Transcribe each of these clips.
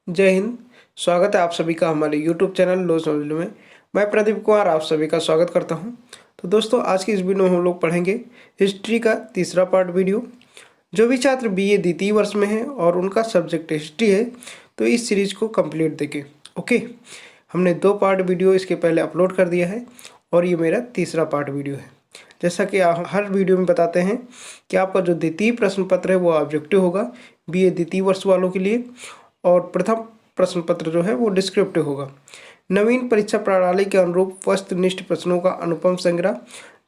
जय हिंद। स्वागत है आप सभी का हमारे YouTube चैनल लो समझ लो में। मैं प्रदीप कुमार आप सभी का स्वागत करता हूं। तो दोस्तों, आज की इस वीडियो में हम लोग पढ़ेंगे हिस्ट्री का तीसरा पार्ट वीडियो। जो भी छात्र बीए द्वितीय वर्ष में हैं और उनका सब्जेक्ट हिस्ट्री है तो इस सीरीज को कंप्लीट देखें। ओके, हमने 2 पार्ट वीडियो इसके पहले अपलोड कर दिया है और ये मेरा तीसरा पार्ट वीडियो है। जैसा कि हर वीडियो में बताते हैं कि आपका जो द्वितीय प्रश्न पत्र है वो ऑब्जेक्टिव होगा बीए द्वितीय वर्ष वालों के लिए, और प्रथम प्रश्न पत्र जो है वो डिस्क्रिप्टिव होगा। नवीन परीक्षा प्रणाली के अनुरूप वस्तुनिष्ठ प्रश्नों का अनुपम संग्रह।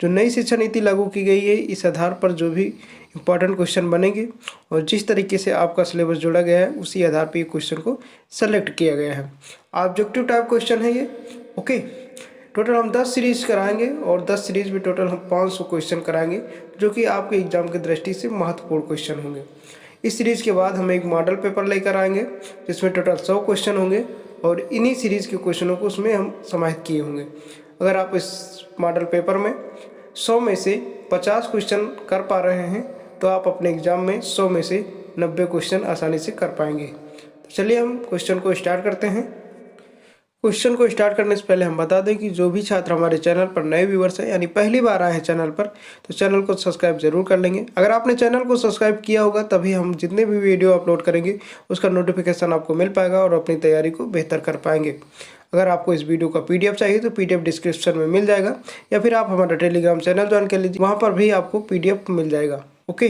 जो नई शिक्षा नीति लागू की गई है इस आधार पर जो भी इम्पोर्टेंट क्वेश्चन बनेंगे और जिस तरीके से आपका सिलेबस जोड़ा गया है उसी आधार पर ये क्वेश्चन को सेलेक्ट किया गया है। ऑब्जेक्टिव टाइप क्वेश्चन है ये। ओके, टोटल हम 10 सीरीज कराएंगे और 10 सीरीज में टोटल हम 500 क्वेश्चन कराएंगे जो कि आपके एग्जाम की दृष्टि से महत्वपूर्ण क्वेश्चन होंगे। इस सीरीज के बाद हम एक मॉडल पेपर लेकर आएंगे जिसमें टोटल 100 क्वेश्चन होंगे और इन्हीं सीरीज के क्वेश्चनों को उसमें हम समाहित किए होंगे। अगर आप इस मॉडल पेपर में 100 में से 50 क्वेश्चन कर पा रहे हैं तो आप अपने एग्जाम में 100 में से 90 क्वेश्चन आसानी से कर पाएंगे। तो चलिए हम क्वेश्चन को स्टार्ट करते हैं। क्वेश्चन को स्टार्ट करने से पहले हम बता दें कि जो भी छात्र हमारे चैनल पर नए व्यूवर्स हैं यानी पहली बार आए हैं चैनल पर, तो चैनल को सब्सक्राइब जरूर कर लेंगे। अगर आपने चैनल को सब्सक्राइब किया होगा तभी हम जितने भी वीडियो अपलोड करेंगे उसका नोटिफिकेशन आपको मिल पाएगा और अपनी तैयारी को बेहतर कर पाएंगे। अगर आपको इस वीडियो का PDF चाहिए तो PDF डिस्क्रिप्शन में मिल जाएगा, या फिर आप हमारा टेलीग्राम चैनल ज्वाइन कर लीजिए, वहाँ पर भी आपको PDF मिल जाएगा। ओके,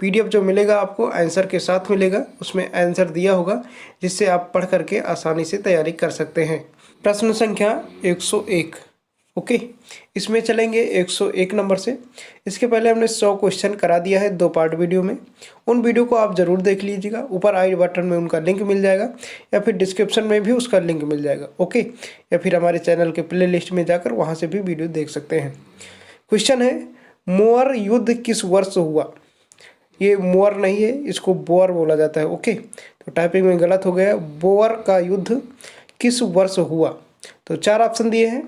PDF जो मिलेगा आपको आंसर के साथ मिलेगा, उसमें आंसर दिया होगा जिससे आप पढ़ करके आसानी से तैयारी कर सकते हैं। प्रश्न संख्या 101। ओके, इसमें चलेंगे 101 नंबर से। इसके पहले हमने 100 क्वेश्चन करा दिया है 2 पार्ट वीडियो में। उन वीडियो को आप ज़रूर देख लीजिएगा, ऊपर आई बटन में उनका लिंक मिल जाएगा या फिर डिस्क्रिप्शन में भी उसका लिंक मिल जाएगा। ओके, या फिर हमारे चैनल के प्ले लिस्ट में जाकर वहाँ से भी वीडियो देख सकते हैं। क्वेश्चन है, मोअर युद्ध किस वर्ष हुआ? ये मोअर नहीं है, इसको बोअर बोला जाता है। ओके, तो टाइपिंग में गलत हो गया। बोअर का युद्ध किस वर्ष हुआ? तो 4 ऑप्शन दिए हैं,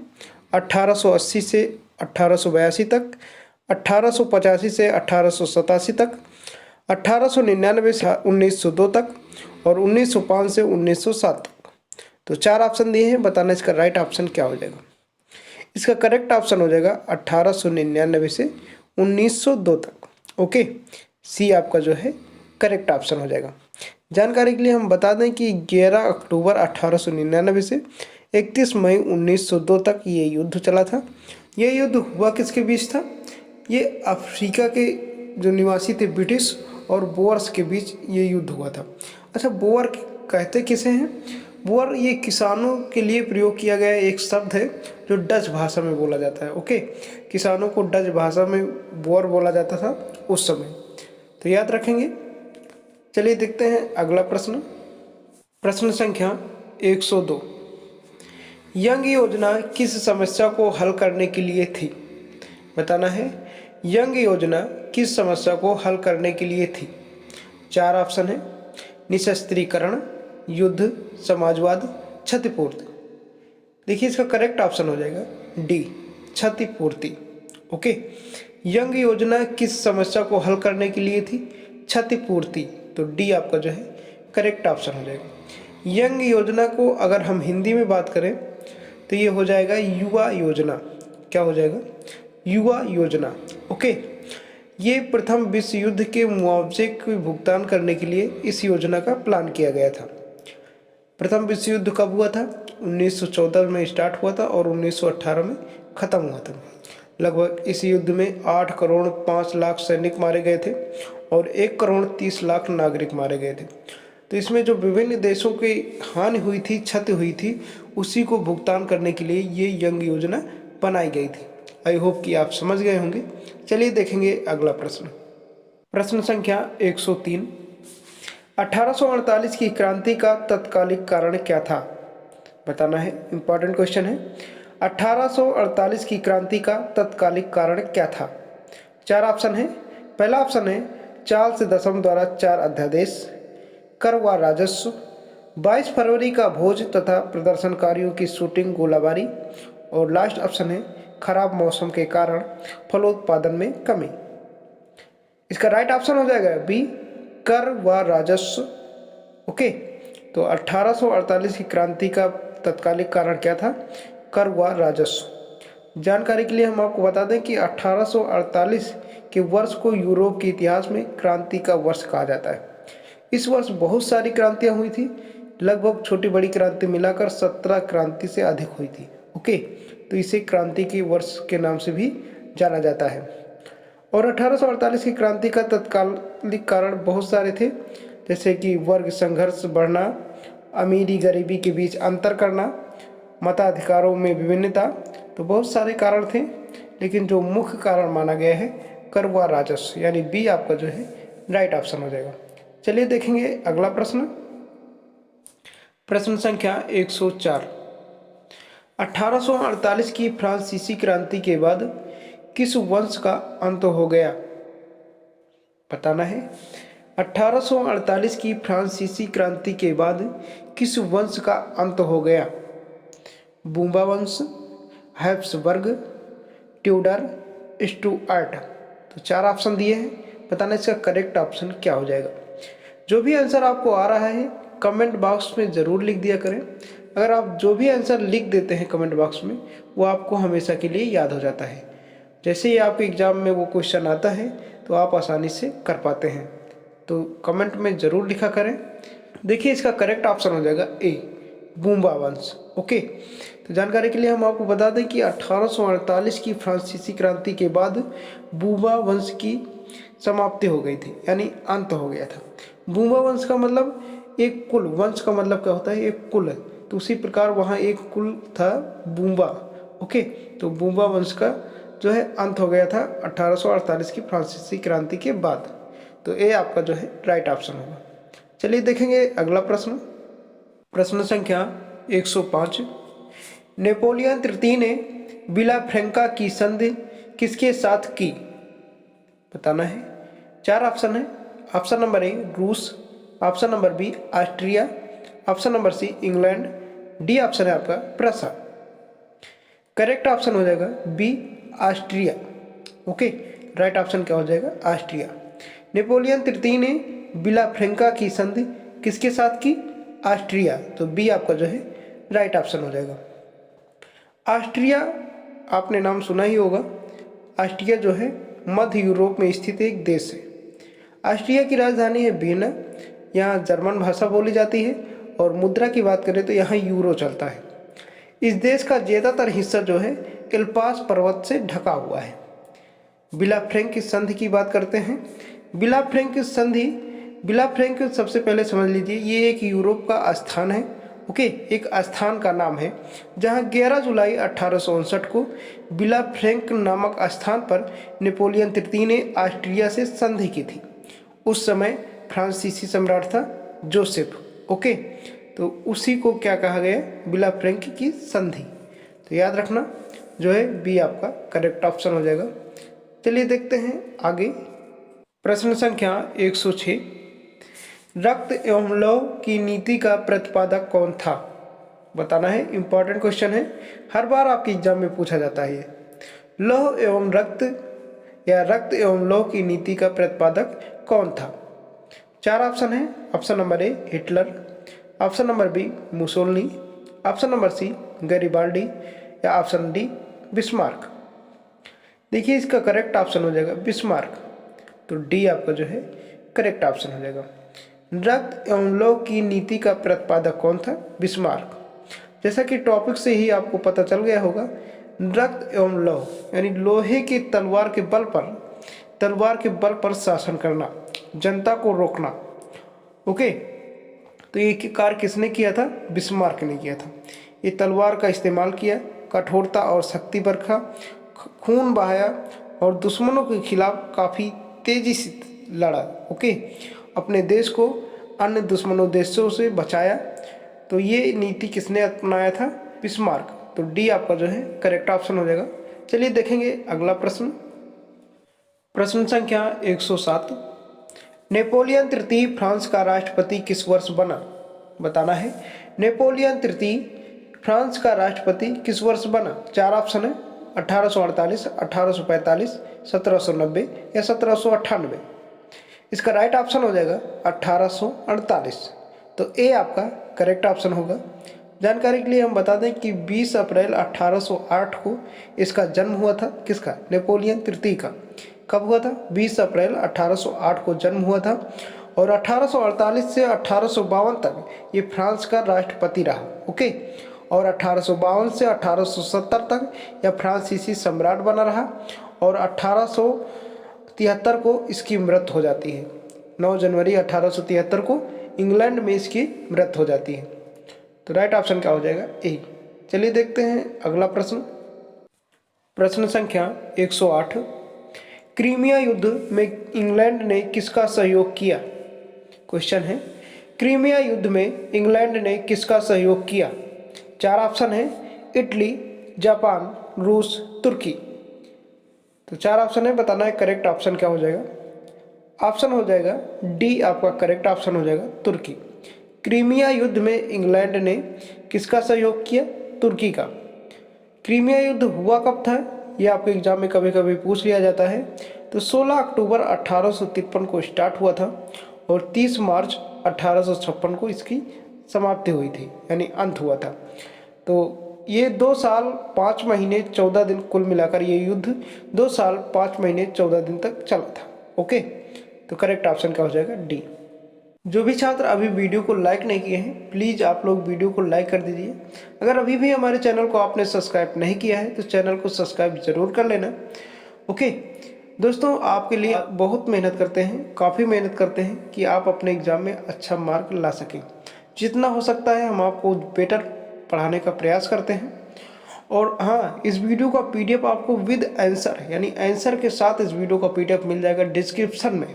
1880 से 1882 तक, 1885 से 1887 तक, 1899 से 1902 तक और 1905 से 1907 तक। तो 4 ऑप्शन दिए हैं, बताना इसका राइट ऑप्शन क्या हो जाएगा। इसका करेक्ट ऑप्शन हो जाएगा 1899 से 1902 तक। ओके, सी आपका जो है करेक्ट ऑप्शन हो जाएगा। जानकारी के लिए हम बता दें कि 11 अक्टूबर 1899 से 31 मई 1902 तक ये युद्ध चला था। ये युद्ध हुआ किसके बीच था? ये अफ्रीका के जो निवासी थे ब्रिटिश और बोअर्स के बीच ये युद्ध हुआ था। अच्छा, बोअर कहते किसे हैं? बोअर ये किसानों के लिए प्रयोग किया गया एक शब्द है जो डच भाषा में बोला जाता है। ओके, किसानों को डच भाषा में बोअर बोला जाता था उस समय, तो याद रखेंगे। चलिए देखते हैं अगला प्रश्न। प्रश्न संख्या 102। यंग योजना किस समस्या को हल करने के लिए थी? बताना है, यंग योजना किस समस्या को हल करने के लिए थी? 4 ऑप्शन है, निशस्त्रीकरण, युद्ध, समाजवाद, क्षतिपूर्ति। देखिए इसका करेक्ट ऑप्शन हो जाएगा डी, क्षतिपूर्ति। ओके, यंग योजना किस समस्या को हल करने के लिए थी? क्षतिपूर्ति। तो डी आपका जो है करेक्ट ऑप्शन हो जाएगा। यंग योजना को अगर हम हिंदी में बात करें तो ये हो जाएगा युवा योजना। क्या हो जाएगा? युवा योजना। ओके, ये प्रथम विश्व युद्ध के मुआवजे के भुगतान करने के लिए इस योजना का प्लान किया गया था। प्रथम विश्व युद्ध कब हुआ था? 1914 में स्टार्ट हुआ था और 1918 में ख़त्म हुआ था। लगभग इस युद्ध में 8 करोड़ 5 लाख सैनिक मारे गए थे और 1 करोड़ 30 लाख नागरिक मारे गए थे। तो इसमें जो विभिन्न देशों की हानि हुई थी, क्षति हुई थी, उसी को भुगतान करने के लिए ये यंग योजना बनाई गई थी। आई होप कि आप समझ गए होंगे। चलिए देखेंगे अगला प्रश्न। प्रश्न संख्या 103। 1848 की क्रांति का तत्कालिक कारण क्या था? बताना है, इंपॉर्टेंट क्वेश्चन है। 1848 की क्रांति का तत्कालिक कारण क्या था? 4 ऑप्शन है। पहला ऑप्शन है चार्ल्स दसम द्वारा 4 अध्यादेश, कर व राजस्व, 22 फरवरी का भोज तथा प्रदर्शनकारियों की शूटिंग गोलाबारी, और लास्ट ऑप्शन है खराब मौसम के कारण फलोत्पादन में कमी। इसका राइट ऑप्शन हो जाएगा बी, कर व राजस्व। ओके, तो 1848 की क्रांति का तत्कालिक कारण क्या था? कर व राजस्व। जानकारी के लिए हम आपको बता दें कि 1848 के वर्ष को यूरोप के इतिहास में क्रांति का वर्ष कहा जाता है। इस वर्ष बहुत सारी क्रांतियां हुई थी, लगभग छोटी बड़ी क्रांति मिलाकर 17 क्रांति से अधिक हुई थी। ओके, तो इसे क्रांति के वर्ष के नाम से भी जाना जाता है। और 1848 की क्रांति का तत्कालिक कारण बहुत सारे थे, जैसे कि वर्ग संघर्ष बढ़ना, अमीरी गरीबी के बीच अंतर करना, मताधिकारों में विभिन्नता, तो बहुत सारे कारण थे, लेकिन जो मुख्य कारण माना गया है कर व राजस्व, यानी बी आपका जो है राइट ऑप्शन हो जाएगा। चलिए देखेंगे अगला प्रश्न। प्रश्न संख्या 104। 1848 की फ्रांसीसी क्रांति के बाद किस वंश का अंत हो गया? बताना है। 1848 की फ्रांसीसी क्रांति के बाद किस वंश का अंत हो गया? बूंबा वंश, हैब्सबर्ग, ट्यूडर, स्टुअर्ट। तो 4 ऑप्शन दिए हैं, बताना इसका करेक्ट ऑप्शन क्या हो जाएगा। जो भी आंसर आपको आ रहा है कमेंट बॉक्स में ज़रूर लिख दिया करें। अगर आप जो भी आंसर लिख देते हैं कमेंट बॉक्स में, वो आपको हमेशा के लिए याद हो जाता है। जैसे ही आपके एग्ज़ाम में वो क्वेश्चन आता है तो आप आसानी से कर पाते हैं। तो कमेंट में ज़रूर लिखा करें। देखिए इसका करेक्ट ऑप्शन हो जाएगा ए, बूंबा वंश। ओके, तो जानकारी के लिए हम आपको बता दें कि 1848 की फ्रांसीसी क्रांति के बाद बूंबा वंश की समाप्ति हो गई थी, यानी अंत हो गया था। बूंबा वंश का मतलब एक कुल, वंश का मतलब क्या होता है? एक कुल। तो उसी प्रकार वहाँ एक कुल था बूंबा। ओके, तो बूंबा वंश का जो है अंत हो गया था 1848 की फ्रांसीसी क्रांति के बाद। तो ये आपका जो है राइट ऑप्शन होगा। चलिए देखेंगे अगला प्रश्न। प्रश्न संख्या 105। नेपोलियन तृतीय ने विला फ्रैंका की संधि किसके साथ की? बताना है। 4 ऑप्शन है। ऑप्शन नंबर ए रूस, option number B Austria, option number C England, D option है आपका प्रसा। करेक्ट ऑप्शन हो जाएगा B Austria. Okay, right option क्या हो जाएगा? ऑस्ट्रिया। नेपोलियन तृतीय ने विला फ्रैंका की संधि किसके साथ की? ऑस्ट्रिया। तो बी आपका जो है राइट ऑप्शन हो जाएगा। ऑस्ट्रिया आपने नाम सुना ही होगा। ऑस्ट्रिया जो है मध्य यूरोप में स्थित एक देश है। ऑस्ट्रिया की राजधानी है वियना। यहाँ जर्मन भाषा बोली जाती है और मुद्रा की बात करें तो यहाँ यूरो चलता है। इस देश का ज़्यादातर हिस्सा जो है एल्पास पर्वत से ढका हुआ है। विला फ्रैंक संधि की बात करते हैं। विला फ्रैंक संधि, विला फ्रैंक सबसे पहले समझ लीजिए ये एक यूरोप का स्थान है। ओके, एक स्थान का नाम है जहां 11 जुलाई 1859 को विला फ्रैंक नामक स्थान पर नेपोलियन तृतीय ने ऑस्ट्रिया से संधि की थी। उस समय फ्रांसीसी सम्राट था जोसेफ। ओके, तो उसी को क्या कहा गया? विला फ्रैंक की संधि। तो याद रखना जो है बी आपका करेक्ट ऑप्शन हो जाएगा। चलिए देखते हैं आगे। प्रश्न संख्या 106। रक्त एवं लौह की नीति का प्रतिपादक कौन था? बताना है, इंपॉर्टेंट क्वेश्चन है, हर बार आपके एग्जाम में पूछा जाता है ये। लौह एवं रक्त या रक्त एवं लौह की नीति का प्रतिपादक कौन था? 4 ऑप्शन है। Option number A Hitler, option number B Mussolini, option number C Garibaldi या ऑप्शन डी बिस्मार्क। देखिए इसका करेक्ट ऑप्शन हो जाएगा बिस्मार्क। तो डी आपका जो है करेक्ट ऑप्शन हो जाएगा। रक्त एवं लौह की नीति का प्रतिपादक कौन था? बिस्मार्क। जैसा कि टॉपिक से ही आपको पता चल गया होगा, रक्त एवं लौह यानी लोहे की तलवार के बल पर शासन करना, जनता को रोकना। ओके, तो ये कार्य किसने किया था? बिस्मार्क ने किया था। ये तलवार का इस्तेमाल किया, कठोरता और शक्ति बरखा, खून बहाया और दुश्मनों के खिलाफ काफ़ी तेजी से लड़ा। ओके, अपने देश को अन्य दुश्मनों देशों से बचाया। तो ये नीति किसने अपनाया था? बिस्मार्क। तो डी आपका जो है करेक्ट ऑप्शन हो जाएगा। चलिए देखेंगे अगला प्रश्न। प्रश्न संख्या 107। नेपोलियन तृतीय फ्रांस का राष्ट्रपति किस वर्ष बना? बताना है। नेपोलियन तृतीय फ्रांस का राष्ट्रपति किस वर्ष बना? 4 ऑप्शन है। 1848, 1845, 1790 या 1798। इसका राइट ऑप्शन हो जाएगा 1848। तो ए आपका करेक्ट ऑप्शन होगा। जानकारी के लिए हम बता दें कि 20 अप्रैल 1808 को इसका जन्म हुआ था। किसका? नेपोलियन तृतीय का। कब हुआ था? 20 अप्रैल 1808 को जन्म हुआ था और 1848 से 1852 तक ये फ्रांस का राष्ट्रपति रहा। ओके, और 1852 से 1870 तक यह फ्रांसीसी सम्राट बना रहा और 1873 को इसकी मृत्यु हो जाती है। 9 जनवरी 1873 को इंग्लैंड में इसकी मृत्यु हो जाती है। तो राइट ऑप्शन क्या हो जाएगा? ए। चलिए देखते हैं अगला प्रश्न। प्रश्न संख्या 108। क्रीमिया युद्ध में इंग्लैंड ने किसका सहयोग किया? क्वेश्चन है, क्रीमिया युद्ध में इंग्लैंड ने किसका सहयोग किया? 4 ऑप्शन है, इटली, जापान, रूस, तुर्की। तो 4 ऑप्शन है, बताना है करेक्ट ऑप्शन क्या हो जाएगा। ऑप्शन हो जाएगा डी, आपका करेक्ट ऑप्शन हो जाएगा तुर्की। क्रीमिया युद्ध में इंग्लैंड ने किसका सहयोग किया? तुर्की का। क्रीमिया युद्ध हुआ कब था? यह आपके एग्जाम में कभी कभी पूछ लिया जाता है। तो 16 अक्टूबर 1853 को स्टार्ट हुआ था और 30 मार्च 1856 को इसकी समाप्ति हुई थी, यानी अंत हुआ था। तो ये 2 साल 5 महीने 14 दिन, कुल मिलाकर ये युद्ध 2 साल 5 महीने 14 दिन तक चला था। ओके, तो करेक्ट ऑप्शन क्या हो जाएगा? डी। जो भी छात्र अभी वीडियो को लाइक नहीं किए हैं, प्लीज़ आप लोग वीडियो को लाइक कर दीजिए। अगर अभी भी हमारे चैनल को आपने सब्सक्राइब नहीं किया है तो चैनल को सब्सक्राइब जरूर कर लेना। ओके दोस्तों, आपके लिए बहुत मेहनत करते हैं, काफ़ी मेहनत करते हैं कि आप अपने एग्ज़ाम में अच्छा मार्क ला सकें। जितना हो सकता है हम आपको बेटर पढ़ाने का प्रयास करते हैं। और हाँ, इस वीडियो का PDF आपको विद आंसर, यानी आंसर के साथ इस वीडियो का PDF मिल जाएगा डिस्क्रिप्शन में,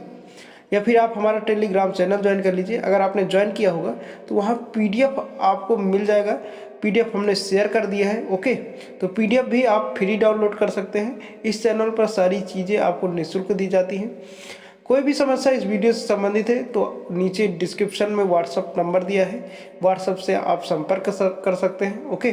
या फिर आप हमारा टेलीग्राम चैनल ज्वाइन कर लीजिए। अगर आपने ज्वाइन किया होगा तो वहाँ PDF आपको मिल जाएगा। PDF हमने शेयर कर दिया है। ओके, तो PDF भी आप फ्री डाउनलोड कर सकते हैं। इस चैनल पर सारी चीज़ें आपको निःशुल्क दी जाती हैं। कोई भी समस्या इस वीडियो से संबंधित है तो नीचे डिस्क्रिप्शन में व्हाट्सअप नंबर दिया है, व्हाट्सअप से आप संपर्क कर सकते हैं। ओके,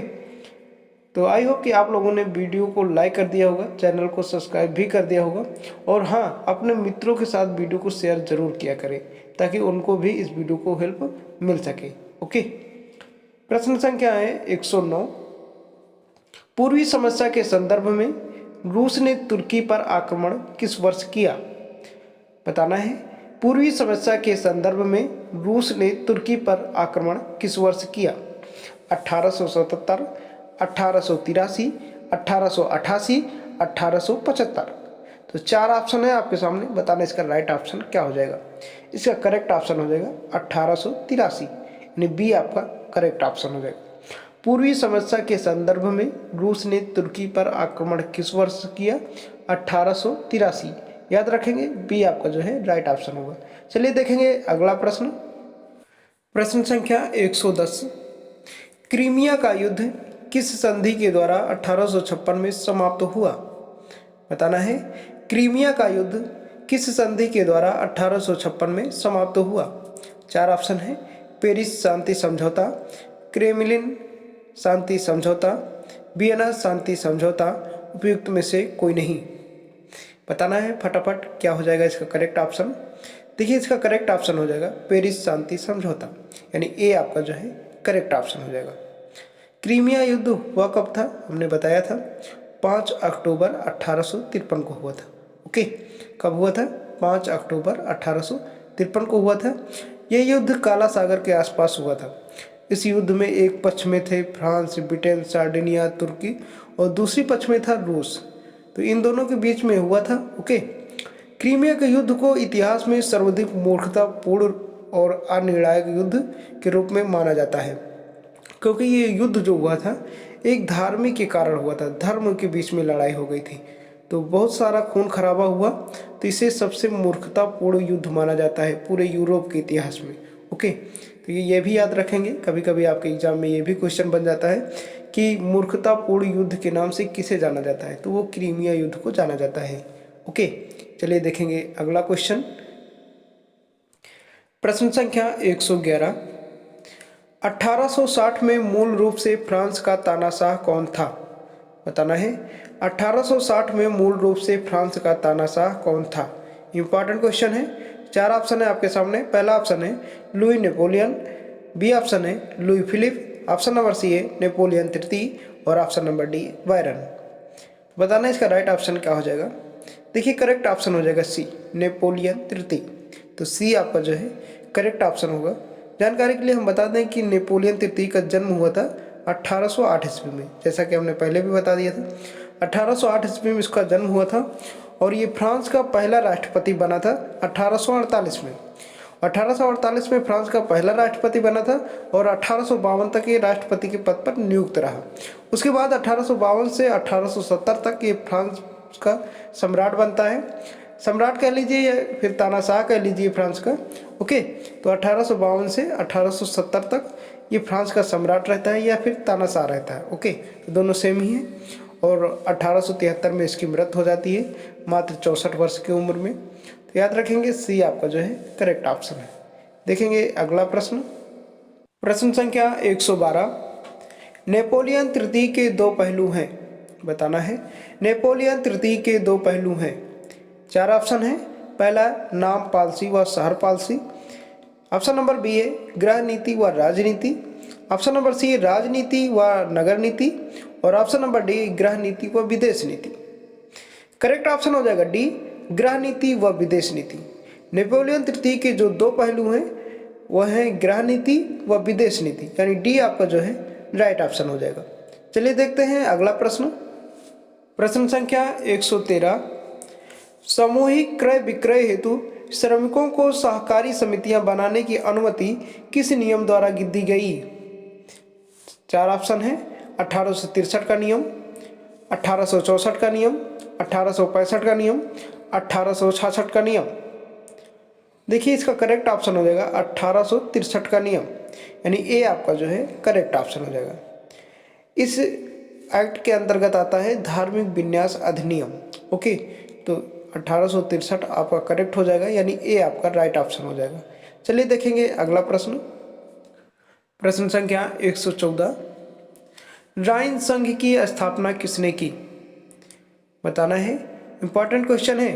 तो आई होप कि आप लोगों ने वीडियो को लाइक कर दिया होगा, चैनल को सब्सक्राइब भी कर दिया होगा और हाँ, अपने मित्रों के साथ वीडियो को शेयर जरूर किया करें ताकि उनको भी इस वीडियो को हेल्प मिल सके। ओके, प्रश्न संख्या है 109। पूर्वी समस्या के संदर्भ में रूस ने तुर्की पर आक्रमण किस वर्ष किया? बताना है। पूर्वी समस्या के संदर्भ में रूस ने तुर्की पर आक्रमण किस वर्ष किया? 1877, 1883, 1888, 1875। तो 4 ऑप्शन है आपके सामने, बताना इसका राइट ऑप्शन क्या हो जाएगा। इसका करेक्ट ऑप्शन हो जाएगा 1883, यानी बी आपका करेक्ट ऑप्शन हो जाएगा। पूर्वी समस्या के संदर्भ में रूस ने तुर्की पर आक्रमण किस वर्ष किया? 1883। याद रखेंगे, बी आपका जो है राइट ऑप्शन होगा। चलिए देखेंगे अगला प्रश्न। प्रश्न संख्या 110। क्रीमिया का युद्ध किस संधि के द्वारा 1856 में समाप्त हुआ? बताना है। क्रीमिया का युद्ध किस संधि के द्वारा 1856 में समाप्त हुआ? 4 ऑप्शन है, पेरिस शांति समझौता, क्रेमलिन शांति समझौता, वियना शांति समझौता, उपयुक्त में से कोई नहीं। बताना है फटाफट क्या हो जाएगा इसका करेक्ट ऑप्शन। देखिए, इसका करेक्ट ऑप्शन हो जाएगा पेरिस शांति समझौता, यानी ए आपका जो है करेक्ट ऑप्शन हो जाएगा। क्रीमिया युद्ध हुआ कब था? हमने बताया था 5 अक्टूबर 1853 को हुआ था। ओके, कब हुआ था? 5 अक्टूबर 1853 को हुआ था। यह युद्ध काला सागर के आसपास हुआ था। इस युद्ध में एक पक्ष में थे फ्रांस, ब्रिटेन, सार्डिनिया, तुर्की और दूसरी पक्ष में था रूस। तो इन दोनों के बीच में हुआ था। ओके, क्रीमिया के युद्ध को इतिहास में सर्वाधिक मूर्खतापूर्ण और अनिर्णायक युद्ध के रूप में माना जाता है, क्योंकि ये युद्ध जो हुआ था एक धार्मिक के कारण हुआ था। धर्म के बीच में लड़ाई हो गई थी, तो बहुत सारा खून खराबा हुआ, तो इसे सबसे मूर्खतापूर्ण युद्ध माना जाता है पूरे यूरोप के इतिहास में। ओके, तो ये भी याद रखेंगे, कभी कभी आपके एग्जाम में ये भी क्वेश्चन बन जाता है कि मूर्खतापूर्ण युद्ध के नाम से किसे जाना जाता है, तो वो क्रीमिया युद्ध को जाना जाता है। ओके, चलिए देखेंगे अगला क्वेश्चन। प्रश्न संख्या 111। 1860 में मूल रूप से फ्रांस का तानाशाह कौन था? बताना है। 1860 में मूल रूप से फ्रांस का तानाशाह कौन था? इंपॉर्टेंट क्वेश्चन है। 4 ऑप्शन है आपके सामने। पहला ऑप्शन है लुई नेपोलियन, बी ऑप्शन है Louis Philippe, option number C है नेपोलियन तृतीय और ऑप्शन नंबर डी बायरन। बताना इसका राइट ऑप्शन क्या हो जाएगा। देखिए करेक्ट ऑप्शन हो जाएगा सी नेपोलियन तृतीय। तो सी आपका जो है करेक्ट ऑप्शन होगा। जानकारी के लिए हम बता दें कि नेपोलियन तृतीय का जन्म हुआ था 1808 ईस्वी में, जैसा कि हमने पहले भी बता दिया था। 1808 ईस्वी में इसका जन्म हुआ था और ये फ्रांस का पहला राष्ट्रपति बना था 1848 में। 1848 में फ्रांस का पहला राष्ट्रपति बना था और 1852 तक ये राष्ट्रपति के पद पर नियुक्त रहा। उसके बाद 1852 से 1870 तक ये फ्रांस का सम्राट बनता है। सम्राट कह लीजिए या फिर तानाशाह कह लीजिए फ्रांस का। ओके, तो 1852 से 1870 तक ये फ्रांस का सम्राट रहता है या फिर तानाशाह रहता है। ओके, तो दोनों सेम ही हैं। और 1873 में इसकी मृत्यु हो जाती है मात्र 64 वर्ष की उम्र में। तो याद रखेंगे सी आपका जो है करेक्ट ऑप्शन है। देखेंगे अगला प्रश्न, प्रश्न संख्या 112। नेपोलियन तृतीय के दो पहलू हैं। बताना है नेपोलियन तृतीय के दो पहलू हैं। 4 ऑप्शन है। पहला नाम पालसी व शहर पालसी, ऑप्शन नंबर बी है गृह नीति व राजनीति, ऑप्शन नंबर सी है राजनीति व नगर नीति और ऑप्शन नंबर डी गृह नीति व विदेश नीति। करेक्ट ऑप्शन हो जाएगा डी गृह नीति व विदेश नीति। नेपोलियन तृतीय के जो दो पहलू हैं वह हैं गृह नीति व विदेश नीति, यानी डी आपका जो है राइट ऑप्शन हो जाएगा। चलिए देखते हैं अगला प्रश्न, प्रश्न संख्या 113। सामूहिक क्रय विक्रय हेतु श्रमिकों को सहकारी समितियां बनाने की अनुमति किस नियम द्वारा दी गई। 4 ऑप्शन है। 1863 का नियम, 1864 का नियम, 1865 का नियम, 1866 का नियम। देखिए इसका करेक्ट ऑप्शन हो जाएगा 1863 का नियम, यानी ए आपका जो है करेक्ट ऑप्शन हो जाएगा। इस एक्ट के अंतर्गत आता है धार्मिक विन्यास अधिनियम। ओके, तो 1863 आपका करेक्ट हो जाएगा, यानी ए आपका राइट ऑप्शन हो जाएगा। चलिए देखेंगे अगला प्रश्न, प्रश्न संख्या 114। राइन संघ की स्थापना किसने की। बताना है, इंपॉर्टेंट क्वेश्चन है।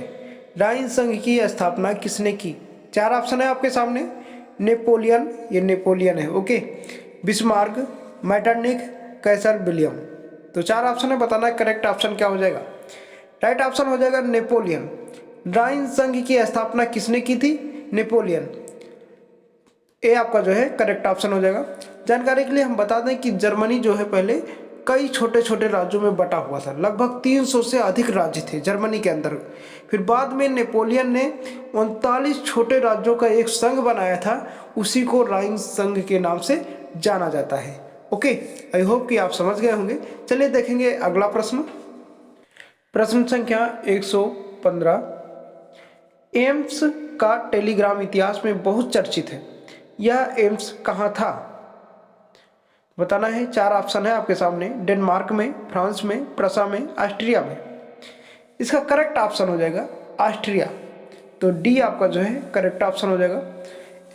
राइन संघ की स्थापना किसने की। 4 ऑप्शन है आपके सामने। नेपोलियन, ये नेपोलियन है। ओके, बिस्मार्क, मैटरनिख, कैसर विलियम। तो 4 ऑप्शन है, बताना है करेक्ट ऑप्शन क्या हो जाएगा। राइट ऑप्शन हो जाएगा नेपोलियन। राइन संघ की स्थापना किसने की थी। नेपोलियन। ए आपका जो है करेक्ट ऑप्शन हो जाएगा। जानकारी के लिए हम बता दें कि जर्मनी जो है पहले कई छोटे छोटे राज्यों में बटा हुआ था। लगभग 300 से अधिक राज्य थे जर्मनी के अंदर। फिर बाद में नेपोलियन ने 39 छोटे राज्यों का एक संघ बनाया था, उसी को राइन संघ के नाम से जाना जाता है। ओके, आई होप कि आप समझ गए होंगे। चलिए देखेंगे अगला प्रश्न, प्रश्न संख्या 115। एम्स का टेलीग्राम इतिहास में बहुत चर्चित है, यह एम्स कहाँ था। बताना है। 4 ऑप्शन है आपके सामने। डेनमार्क में, फ्रांस में, प्रसा में, ऑस्ट्रिया में। इसका करेक्ट ऑप्शन हो जाएगा ऑस्ट्रिया। तो डी आपका जो है करेक्ट ऑप्शन हो जाएगा।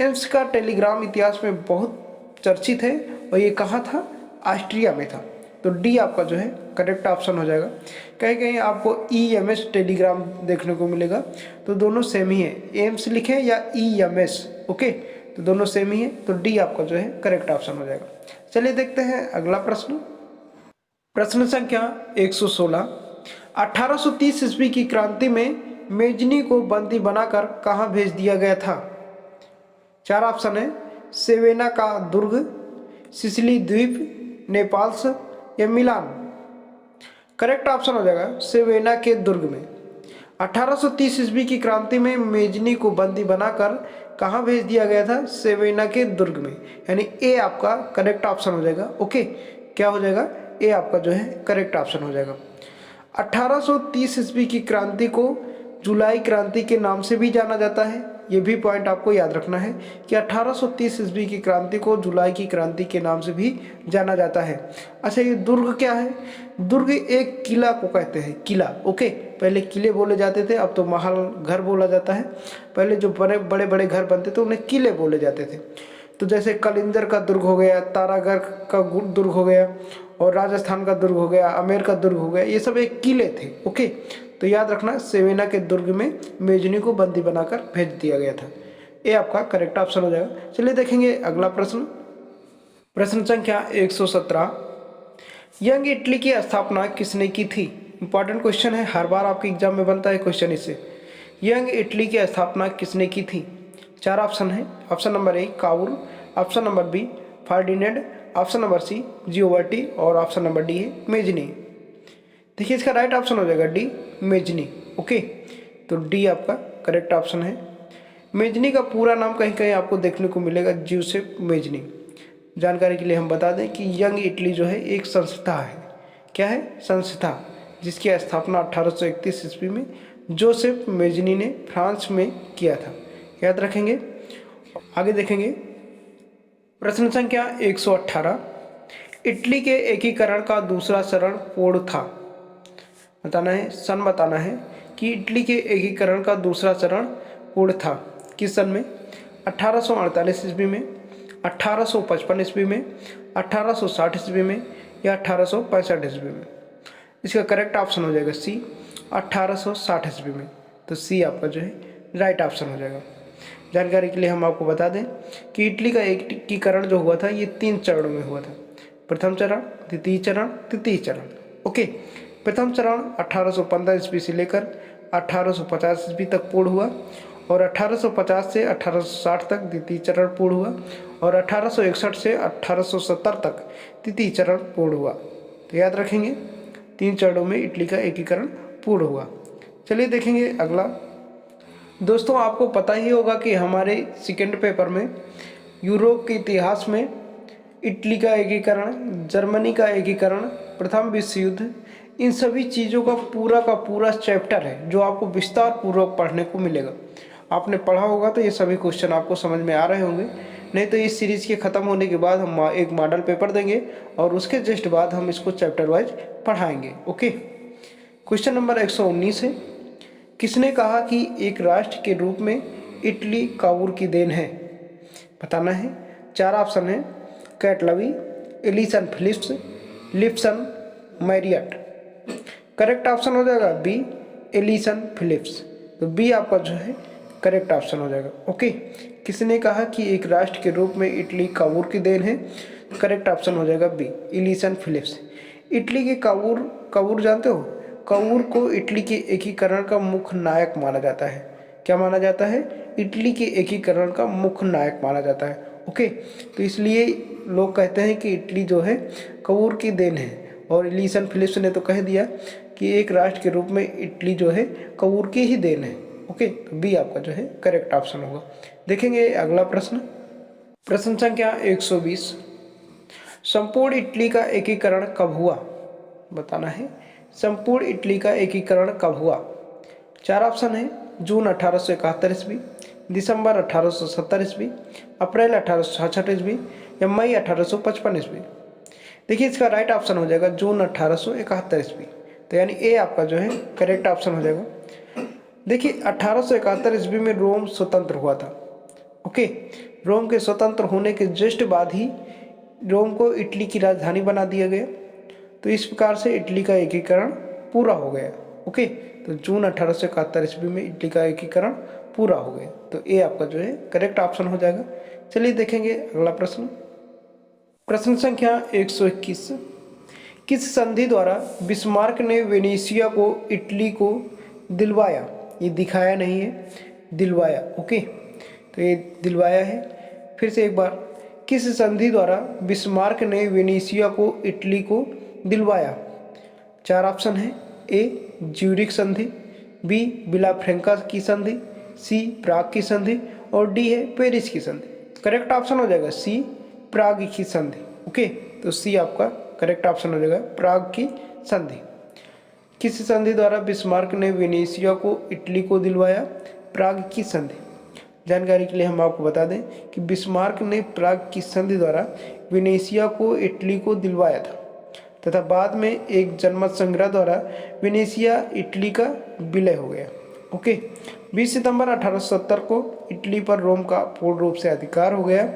एम्स का टेलीग्राम इतिहास में बहुत चर्चित है और ये कहाँ था, ऑस्ट्रिया में था। तो डी आपका जो है करेक्ट ऑप्शन हो जाएगा। कहीं कहीं आपको EMS टेलीग्राम देखने को मिलेगा, तो दोनों सेम ही है। एम्स लिखें या EMS, ओके, तो दोनों सेम ही है। तो डी आपका जो है करेक्ट ऑप्शन हो जाएगा। चलिए देखते हैं अगला प्रश्न, प्रश्न संख्या 116। 1830 ईस्वी की क्रांति में मेजनी को बंदी बनाकर कहाँ भेज दिया गया था। 4 ऑप्शन है। सेवेना का दुर्ग, सिसिली द्वीप, नेपाल्स या मिलान। करेक्ट ऑप्शन हो जाएगा सेवेना के दुर्ग में। 1830 ईस्वी की क्रांति में मेजनी को बंदी बनाकर कहाँ भेज दिया गया था, सेवेना के दुर्ग में, यानी ए आपका करेक्ट ऑप्शन हो जाएगा। ओके, क्या हो जाएगा, ए आपका जो है करेक्ट ऑप्शन हो जाएगा। 1830 ईस्वी की क्रांति को जुलाई क्रांति के नाम से भी जाना जाता है। ये भी पॉइंट आपको याद रखना है कि 1830 ईस्वी की क्रांति को जुलाई की क्रांति के नाम से भी जाना जाता है। अच्छा, ये दुर्ग क्या है। दुर्ग एक किला को कहते हैं, किला। ओके, पहले किले बोले जाते थे, अब तो महल घर बोला जाता है। पहले जो बड़े बड़े घर बनते थे उन्हें किले बोले जाते थे। तो जैसे कलिंजर का दुर्ग हो गया, तारागढ़ का दुर्ग हो गया, और राजस्थान का दुर्ग हो गया, आमेर का दुर्ग हो गया, ये सब एक किले थे। ओके, तो याद रखना सेवेना के दुर्ग में मेजनी को बंदी बनाकर भेज दिया गया था। ये आपका करेक्ट ऑप्शन हो जाएगा। चलिए देखेंगे अगला प्रश्न, प्रश्न संख्या 117, यंग इटली की स्थापना किसने की थी? इंपॉर्टेंट क्वेश्चन है, हर बार आपके एग्जाम में बनता है क्वेश्चन इससे। यंग इटली की स्थापना किसने की थी? चार ऑप्शन है। ऑप्शन नंबर ए काउल, option number B Ferdinand, option number C Gioberti और ऑप्शन नंबर डी है मेजनी। देखिए इसका राइट ऑप्शन हो जाएगा डी मेजनी। ओके, तो डी आपका करेक्ट ऑप्शन है। मेजनी का पूरा नाम कहीं कहीं आपको देखने को मिलेगा ज्यूसेप मेजनी। जानकारी के लिए हम बता दें कि यंग इटली जो है एक संस्था है। क्या है? संस्था, जिसकी स्थापना 1831 ईस्वी में जोसेफ मेजनी ने फ्रांस में किया था। याद रखेंगे। आगे देखेंगे प्रश्न संख्या 118, इटली के एकीकरण का दूसरा चरण पूर्ण था। बताना है, सन बताना है कि इटली के एकीकरण का दूसरा चरण पूर्ण था किस सन में? 1848 ईस्वी में, 1855 ईस्वी में, 1860 ईस्वी में या 1865 ईस्वी में? इसका करेक्ट ऑप्शन हो जाएगा सी 1860 ईस्वी में। तो सी आपका जो है राइट ऑप्शन हो जाएगा। जानकारी के लिए हम आपको बता दें कि इटली का एकीकरण जो हुआ था ये 3 चरणों में हुआ था। प्रथम चरण, द्वितीय चरण, तृतीय चरण। ओके, प्रथम चरण 1815 ईस्वी से लेकर 1850 ईस्वी तक पूर्ण हुआ और 1850 से 1860 तक द्वितीय चरण पूर्ण हुआ और 1861 से 1870 तक तृतीय चरण पूर्ण हुआ। तो याद रखेंगे 3 चरणों में इटली का एकीकरण पूर्ण हुआ। चलिए देखेंगे अगला। दोस्तों आपको पता ही होगा कि हमारे सेकेंड पेपर में यूरोप के इतिहास में इटली का एकीकरण, जर्मनी का एकीकरण, प्रथम विश्व युद्ध, इन सभी चीज़ों का पूरा चैप्टर है जो आपको विस्तार पूर्वक पढ़ने को मिलेगा। आपने पढ़ा होगा तो ये सभी क्वेश्चन आपको समझ में आ रहे होंगे। नहीं तो इस सीरीज़ के ख़त्म होने के बाद हम एक मॉडल पेपर देंगे और उसके जस्ट बाद हम इसको चैप्टर वाइज पढ़ाएंगे। ओके, क्वेश्चन नंबर 119 है, किसने कहा कि एक राष्ट्र के रूप में इटली काबूल की देन है? बताना है। 4 ऑप्शन है, कैटलवी, Alison Phillips, Lipson, Marriott. Correct option हो जाएगा बी एलिसन फिलिप्स। तो बी आपका जो है करेक्ट ऑप्शन हो जाएगा। ओके, किसने कहा कि एक राष्ट्र के रूप में इटली काबूल की देन है? करेक्ट ऑप्शन हो जाएगा बी एलिसन फिलिप्स। इटली के काबूल जानते हो? काबूल को इटली के एकीकरण का मुख्य नायक माना जाता है। क्या माना जाता है? इटली के एकीकरण का मुख्य नायक माना जाता है। ओके, तो इसलिए लोग कहते हैं कि इटली जो है काबूल की देन है और एलिसन फिलिप्स ने तो कह दिया कि एक राष्ट्र के रूप में इटली जो है काबूल की ही देन है। ओके, तो बी आपका जो है करेक्ट ऑप्शन होगा। देखेंगे अगला प्रश्न। प्रश्न संख्या 120, संपूर्ण इटली का एकीकरण कब हुआ? बताना है, संपूर्ण इटली का एकीकरण कब हुआ? 4 ऑप्शन है, जून 1871 ईस्वी, दिसंबर 1870 ईस्वी, अप्रैल 1866 ईस्वी या मई 1855 ईस्वी। देखिए इसका राइट ऑप्शन हो जाएगा जून 1871 ईस्वी। तो यानी ए आपका जो है करेक्ट ऑप्शन हो जाएगा। देखिए 1871 ईस्वी में रोम स्वतंत्र हुआ था। ओके, रोम के स्वतंत्र होने के जस्ट बाद ही रोम को इटली की राजधानी बना दिया गया। तो इस प्रकार से इटली का एकीकरण पूरा हो गया। ओके, तो जून 1871 ईस्वी में इटली का एकीकरण पूरा हो गया। तो ए आपका जो है करेक्ट ऑप्शन हो जाएगा। चलिए देखेंगे अगला प्रश्न। प्रश्न संख्या 121, किस संधि द्वारा बिस्मार्क ने वेनेशिया को इटली को दिलवाया? ये दिखाया नहीं है, दिलवाया। ओके, तो ये दिलवाया है। फिर से एक बार, किस संधि द्वारा बिस्मार्क ने वेनेशिया को इटली को दिलवाया? 4 ऑप्शन है, ए ज्यूरिख संधि, बी विलाफ्रेंका की संधि, सी प्राग की संधि और डी है पेरिस की संधि। करेक्ट ऑप्शन हो जाएगा सी प्राग की संधि। ओके, तो सी आपका करेक्ट ऑप्शन हो जाएगा प्राग की संधि। किस संधि द्वारा बिस्मार्क ने वेनेशिया को इटली को दिलवाया? प्राग की संधि। जानकारी के लिए हम आपको बता दें कि बिस्मार्क ने प्राग की संधि द्वारा वेनेशिया को इटली को दिलवाया था तथा बाद में एक जनमत संग्रह द्वारा वेनेशिया इटली का विलय हो गया। ओके, 20 सितंबर 1870 को इटली पर रोम का पूर्ण रूप से अधिकार हो गया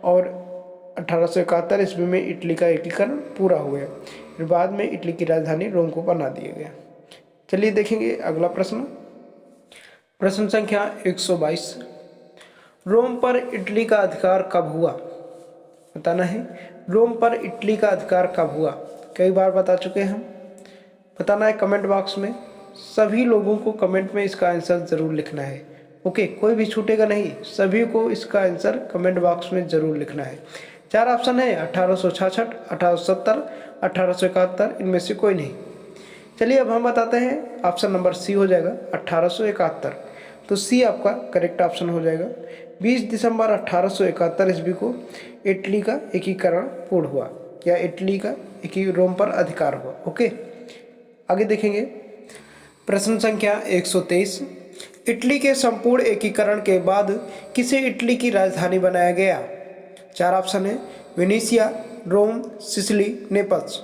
और 1871 ईस्वी में इटली का एकीकरण पूरा हो गया। फिर बाद में इटली की राजधानी रोम को बना दिया गया। चलिए देखेंगे अगला प्रश्न। प्रश्न संख्या 122, रोम पर इटली का अधिकार कब हुआ? बताना है। रोम पर इटली का अधिकार कब हुआ? कई बार बता चुके हैं हम। बताना है कमेंट बॉक्स में। सभी लोगों को कमेंट में इसका आंसर ज़रूर लिखना है। ओके, कोई भी छूटेगा नहीं, सभी को इसका आंसर कमेंट बॉक्स में ज़रूर लिखना है। 4 ऑप्शन है, 1866, 1870, 1871, इनमें से कोई नहीं। चलिए अब हम बताते हैं, ऑप्शन नंबर सी हो जाएगा 1871। तो सी आपका करेक्ट ऑप्शन हो जाएगा। 20 दिसंबर 1871 ईस्वी को इटली का एकीकरण पूर्ण हुआ, या इटली का रोम पर अधिकार हुआ। ओके, आगे देखेंगे। प्रश्न संख्या 123। इटली के संपूर्ण एकीकरण के बाद किसे इटली की राजधानी बनाया गया? 4 ऑप्शन है, वेनेशिया, रोम, सिसिली, नेपल्स।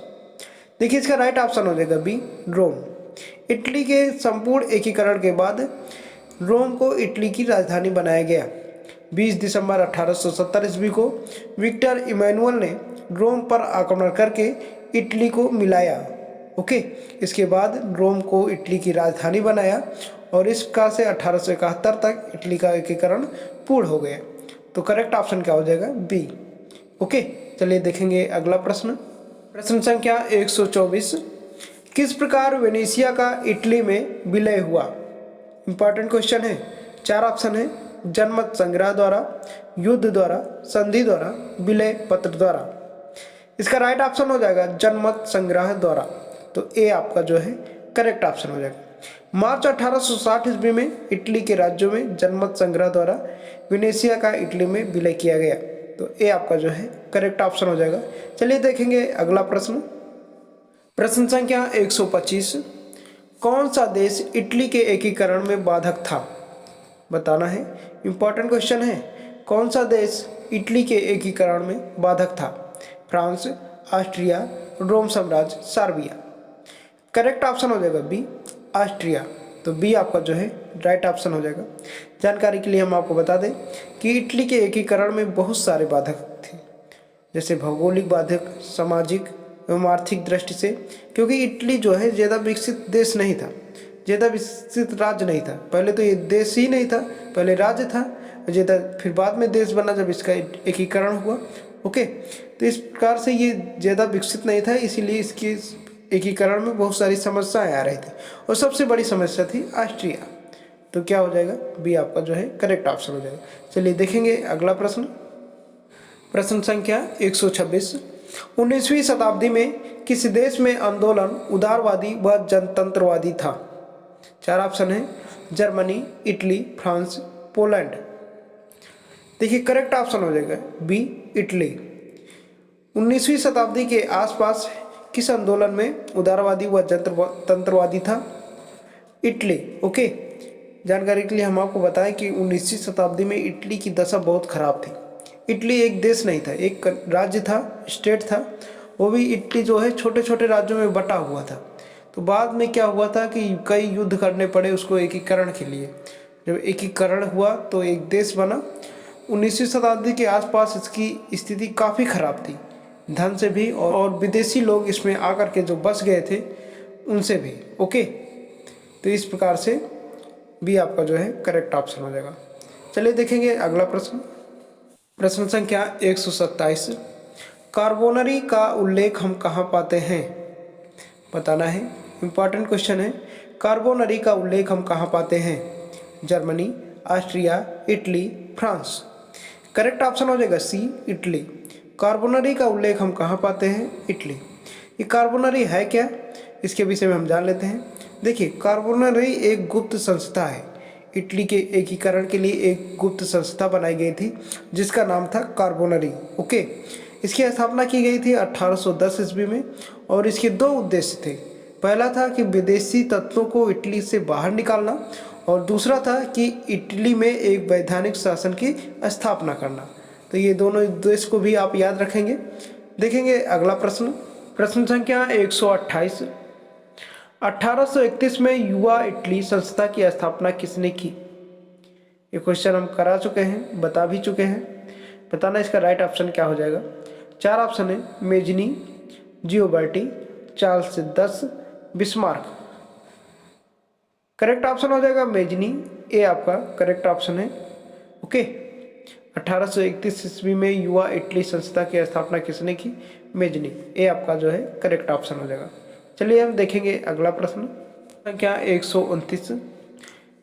देखिए इसका राइट ऑप्शन हो जाएगा बी, रोम। इटली के संपूर्ण एकीकरण के बाद रोम को इटली की राजधानी बनाया गया। 20 दिसंबर 1870 ईस्वी को विक्टर इमैनुअल ने रोम पर आक्रमण करके इटली को मिलाया। ओके, इसके बाद रोम को इटली की राजधानी बनाया और इस प्रकार से 1871 तक इटली का एकीकरण पूर्ण हो गया। तो करेक्ट ऑप्शन क्या हो जाएगा? बी। ओके, चलिए देखेंगे अगला प्रश्न। प्रश्न संख्या 124। किस प्रकार वेनेशिया का इटली में विलय हुआ? इंपॉर्टेंट क्वेश्चन है। 4 ऑप्शन है, जनमत संग्रह द्वारा, युद्ध द्वारा, संधि द्वारा, विलय पत्र द्वारा। इसका राइट ऑप्शन हो जाएगा जनमत संग्रह द्वारा। तो ए आपका जो है करेक्ट ऑप्शन हो जाएगा। मार्च 1860 ईस्वी में इटली के राज्यों में जनमत संग्रह द्वारा वेनेशिया का इटली में विलय किया गया। तो ए आपका जो है करेक्ट ऑप्शन हो जाएगा। चलिए देखेंगे अगला प्रश्न। प्रश्न संख्या 125। कौन सा देश इटली के एकीकरण में बाधक था? बताना है, इंपॉर्टेंट क्वेश्चन है। कौन सा देश इटली के एकीकरण में बाधक था? फ्रांस, ऑस्ट्रिया, रोम साम्राज्य, सर्बिया। करेक्ट ऑप्शन हो जाएगा बी, ऑस्ट्रिया। तो बी आपका जो है राइट ऑप्शन हो जाएगा। जानकारी के लिए हम आपको बता दें कि इटली के एकीकरण में बहुत सारे बाधक थे, जैसे भौगोलिक बाधक, सामाजिक एवं आर्थिक दृष्टि से, क्योंकि इटली जो है ज़्यादा विकसित देश नहीं था, ज़्यादा विकसित राज्य नहीं था। पहले तो ये देश ही नहीं था, पहले राज्य था ज़्यादा, फिर बाद में देश बना जब इसका एकीकरण हुआ। ओके, तो इस प्रकार से ये ज़्यादा विकसित नहीं था, इसीलिए इसके एकीकरण में बहुत सारी समस्याएं आ रही थी और सबसे बड़ी समस्या थी ऑस्ट्रिया। तो क्या हो जाएगा? बी आपका जो है करेक्ट ऑप्शन हो जाएगा। चलिए देखेंगे अगला प्रश्न। प्रश्न संख्या 126। 19वीं शताब्दी में किस देश में आंदोलन उदारवादी व जनतंत्रवादी था? 4 ऑप्शन है, जर्मनी, इटली, फ्रांस, पोलैंड। देखिए करेक्ट ऑप्शन हो जाएगा बी, इटली। 19वीं शताब्दी के आसपास किस आंदोलन में उदारवादी व जनतंत्रवादी था? इटली। ओके, जानकारी के लिए हम आपको बताएं कि 19वीं शताब्दी में इटली की दशा बहुत खराब थी। इटली एक देश नहीं था, एक राज्य था, स्टेट था। वो भी इटली जो है छोटे छोटे राज्यों में बटा हुआ था। तो बाद में क्या हुआ था कि कई युद्ध करने पड़े उसको एकीकरण के लिए। जब एकीकरण हुआ तो एक देश बना। 19वीं शताब्दी के आसपास इसकी स्थिति काफ़ी खराब थी, धन से भी और विदेशी लोग इसमें आकर के जो बस गए थे उनसे भी। ओके, तो इस प्रकार से भी आपका जो है करेक्ट ऑप्शन हो जाएगा। चलिए देखेंगे अगला प्रश्न। प्रश्न संख्या 127। कार्बोनरी का उल्लेख हम कहाँ पाते हैं? बताना है, इंपॉर्टेंट क्वेश्चन है। कार्बोनरी का उल्लेख हम कहाँ पाते हैं? Germany, Austria, Italy, France. Correct option हो जाएगा सी, इटली। कार्बोनरी का उल्लेख हम कहाँ पाते हैं? इटली। ये कार्बोनरी है क्या, इसके विषय में हम जान लेते हैं। देखिए, कार्बोनरी एक गुप्त संस्था है। इटली के एकीकरण के लिए एक गुप्त संस्था बनाई गई थी जिसका नाम था कार्बोनरी। ओके, इसकी स्थापना की गई थी 1810 ईस्वी में और इसके 2 उद्देश्य थे। पहला था कि विदेशी तत्वों को इटली से बाहर निकालना और दूसरा था कि इटली में एक वैधानिक शासन की स्थापना करना। तो ये दोनों उद्देश्य को भी आप याद रखेंगे। देखेंगे अगला प्रश्न। प्रश्न संख्या 128। 1831 में युवा इटली संस्था की स्थापना किसने की? ये क्वेश्चन हम करा चुके हैं, बता भी चुके हैं। बताना इसका राइट ऑप्शन क्या हो जाएगा। 4 ऑप्शन है, Mazzini, Gioberti, Charles 10, Bismarck. Correct option हो जाएगा मेजनी, ए आपका करेक्ट ऑप्शन है। ओके, 1831 ईस्वी में युवा इटली संस्था की स्थापना किसने की? मेजनी। ये आपका जो है करेक्ट ऑप्शन हो जाएगा। चलिए हम देखेंगे अगला प्रश्न संख्या 129।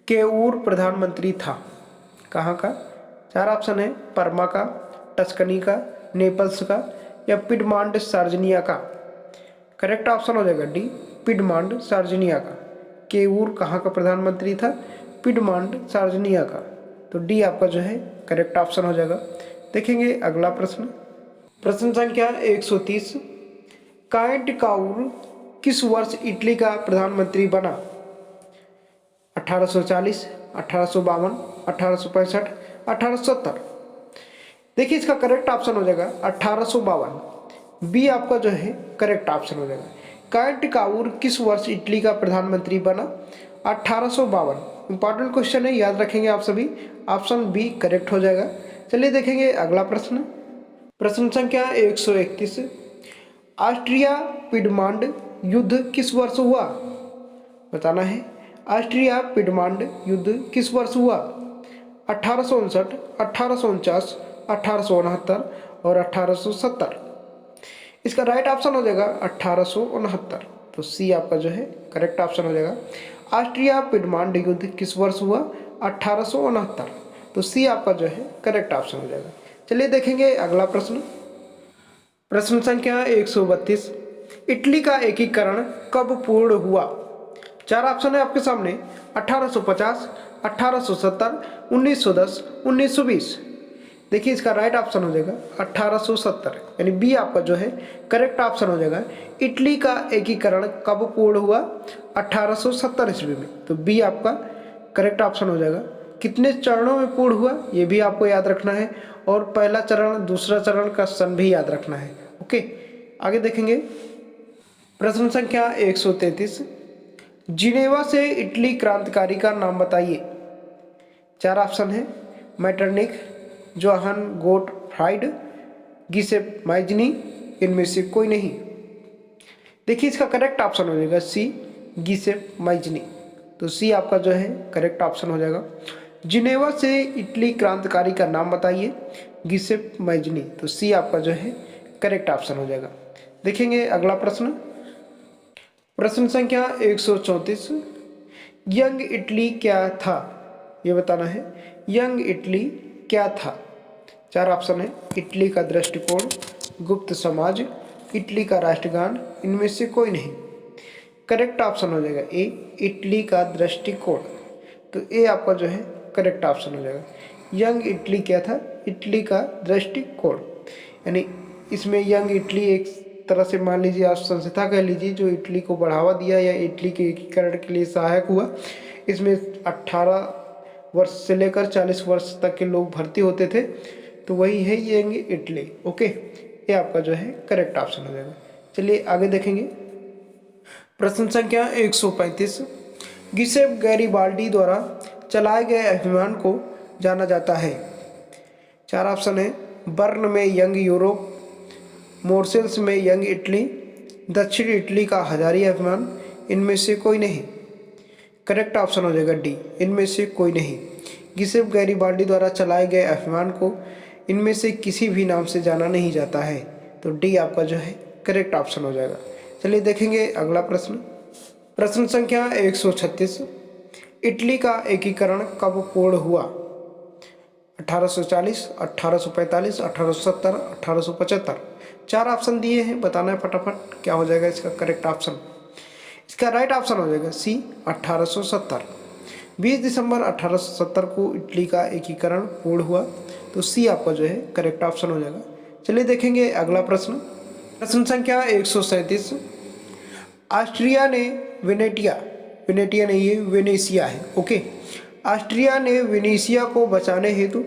केऊर प्रधानमंत्री था, कहाँ का? चार ऑप्शन है, परमा का, टस्कनी का, नेपल्स का या पिडमांड सार्जनिया का। करेक्ट ऑप्शन हो जाएगा डी, पिडमांड सार्जनिया का। केऊर कहाँ का प्रधानमंत्री था? पिडमांड सार्जनिया का। तो डी आपका जो है करेक्ट ऑप्शन हो जाएगा। देखेंगे अगला प्रश्न, प्रश्न संख्या 130। काइंट काउर किस वर्ष इटली का प्रधानमंत्री बना? 1840, 1852, 1865, 1870। देखिए इसका करेक्ट ऑप्शन हो जाएगा 1852। बी आपका जो है करेक्ट ऑप्शन हो जाएगा। काइंट काउर किस वर्ष इटली का प्रधानमंत्री बना? 1852। इंपॉर्टेंट क्वेश्चन है, याद रखेंगे आप सभी। ऑप्शन बी करेक्ट हो जाएगा। चलिए देखेंगे अगला प्रश्न, प्रश्न संख्या 131। ऑस्ट्रिया पिडमांड युद्ध किस वर्ष हुआ? बताना है। ऑस्ट्रिया पिडमांड युद्ध किस वर्ष हुआ? 1859, 1849, 1869 और 1870। इसका राइट ऑप्शन हो जाएगा 1869। तो सी आपका जो है करेक्ट ऑप्शन हो जाएगा। ऑस्ट्रिया पिडमांड युद्ध किस वर्ष हुआ? 1869। तो सी आपका जो है करेक्ट ऑप्शन हो जाएगा। चलिए देखेंगे अगला प्रश्न, प्रश्न संख्या 132। इटली का एकीकरण कब पूर्ण हुआ? चार ऑप्शन है आपके सामने, 1850, 1870, 1910, 1920। देखिए इसका राइट ऑप्शन हो जाएगा 1870, यानी बी आपका जो है करेक्ट ऑप्शन हो जाएगा। इटली का एकीकरण कब पूर्ण हुआ? 1870 ईस्वी में। तो बी आपका करेक्ट ऑप्शन हो जाएगा। कितने चरणों में पूर्ण हुआ ये भी आपको याद रखना है, और पहला चरण दूसरा चरण का सन भी याद रखना है। ओके, आगे देखेंगे प्रश्न संख्या 133। जिनेवा से इटली क्रांतिकारी का नाम बताइए। चार ऑप्शन है, मैटरनिक, जोहान गोटफ्राइड, गिसेप माइजनी, इनमें से कोई नहीं। देखिए इसका करेक्ट ऑप्शन हो जाएगा सी, गिसेप माइजनी। तो सी आपका जो है करेक्ट ऑप्शन हो जाएगा। जिनेवा से इटली क्रांतिकारी का नाम बताइए, गिसेप माइजनी। तो सी आपका जो है करेक्ट ऑप्शन हो जाएगा। देखेंगे अगला प्रश्न, प्रश्न संख्या 134। यंग इटली क्या था? ये बताना है, यंग इटली क्या था? चार ऑप्शन है, इटली का दृष्टिकोण, गुप्त समाज, इटली का राष्ट्रगान, इनमें से कोई नहीं। करेक्ट ऑप्शन हो जाएगा ए, इटली का दृष्टिकोण। तो ए आपका जो है करेक्ट ऑप्शन हो जाएगा। यंग इटली क्या था? इटली का दृष्टिकोण, यानी इसमें यंग इटली एक तरह से मान लीजिए आप संस्था कह लीजिए जो इटली को बढ़ावा दिया या इटली के एकीकरण के लिए सहायक हुआ। इसमें 18 वर्ष से लेकर 40 वर्ष तक के लोग भर्ती होते थे, तो वही है यंग इटली। ओके, ये आपका जो है करेक्ट ऑप्शन हो जाएगा। चलिए आगे देखेंगे प्रश्न संख्या 135। गिसेप गैरिबाल्डी द्वारा चलाए गए अभियान को जाना जाता है। चार ऑप्शन है, बर्न में यंग यूरोप, मोर्सेल्स में यंग इटली, दक्षिण इटली का हजारी अभियान, इनमें से कोई नहीं। करेक्ट ऑप्शन हो जाएगा डी, इनमें से कोई नहीं। गिसेप गैरिबाल्डी द्वारा चलाए गए अभियान को इनमें से किसी भी नाम से जाना नहीं जाता है। तो डी आपका जो है करेक्ट ऑप्शन हो जाएगा। चलिए देखेंगे अगला प्रश्न, प्रश्न संख्या 136। इटली का एकीकरण कब पूर्ण हुआ? 1840, 1845, 1870, 1875। चार ऑप्शन दिए हैं, बताना है फटाफट क्या हो जाएगा इसका करेक्ट ऑप्शन। इसका राइट ऑप्शन हो जाएगा सी, 1870। 20 दिसंबर 1870 को इटली का एकीकरण पूर्ण हुआ। तो सी आपका जो है करेक्ट ऑप्शन हो जाएगा। चलिए देखेंगे अगला प्रश्न, प्रश्न संख्या 137। ऑस्ट्रिया ने वेनेटिया, वेनेटिया नहीं ये वेनेशिया है। ओके, ऑस्ट्रिया ने वेनेशिया को बचाने हेतु